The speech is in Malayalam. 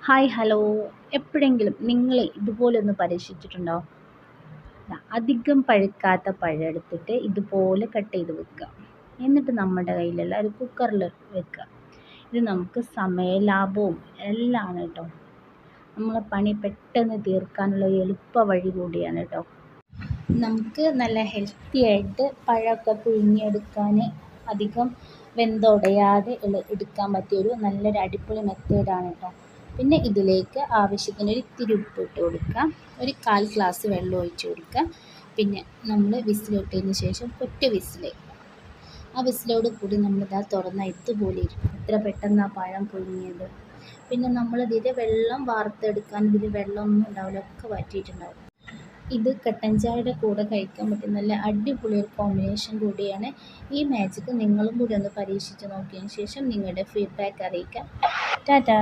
Hi hello. എപ്പോഴെങ്കിലും നിങ്ങൾ ഇതുപോലെ ഒന്ന് പരീക്ഷിച്ചിട്ടുണ്ടോ? അധികം പഴുക്കാത്ത പഴം എടുത്തിട്ട് ഇതുപോലെ കട്ട് ചെയ്ത് വെക്കുക. എന്നിട്ട് നമ്മുടെ കയ്യിലുള്ള ഒരു കുക്കറിൽ വെക്കുക. ഇത് നമുക്ക് സമയലാഭവും എല്ലാം ആണ് കേട്ടോ. നമ്മളെ പണി പെട്ടെന്ന് തീർക്കാനുള്ള ഒരു എളുപ്പ വഴി കൂടിയാണ് കേട്ടോ. നമുക്ക് നല്ല ഹെൽത്തി ആയിട്ട് പഴമൊക്കെ പുഴുങ്ങിയെടുക്കാൻ അധികം വെന്തുടയാതെ എടുക്കാൻ പറ്റിയൊരു നല്ലൊരു അടിപൊളി മെത്തേഡാണ് കേട്ടോ. പിന്നെ ഇതിലേക്ക് ആവശ്യത്തിന് ഒരു ഇത്തിരി ഉപ്പ് ഇട്ട് കൊടുക്കുക, ഒരു 1/4 ഗ്ലാസ് വെള്ളം ഒഴിച്ച് കൊടുക്കുക. പിന്നെ നമ്മൾ വിസിലിട്ടതിന് ശേഷം ഒറ്റ വിസിൽ, ആ വിസിലോട് കൂടി നമ്മളിതാ തുറന്നാൽ ഇതുപോലെ ഇരിക്കും. എത്ര പെട്ടെന്ന് ആ പഴം പുഴുങ്ങിയത്. പിന്നെ നമ്മളിതിൽ വെള്ളം വാർത്തെടുക്കാൻ ഇതിൽ വെള്ളമൊന്നും ഉണ്ടാവില്ല, ഒക്കെ വറ്റിയിട്ടുണ്ടാവും. ഇത് കട്ടൻ ചായയുടെ കൂടെ കഴിക്കാൻ പറ്റുന്ന നല്ല അടിപൊളി ഒരു കോമ്പിനേഷൻ കൂടിയാണ്. ഈ മാജിക്ക് നിങ്ങളും കൂടി ഒന്ന് പരീക്ഷിച്ച് നോക്കിയതിന് ശേഷം നിങ്ങളുടെ ഫീഡ്ബാക്ക് അറിയിക്കാം. ടാറ്റാ.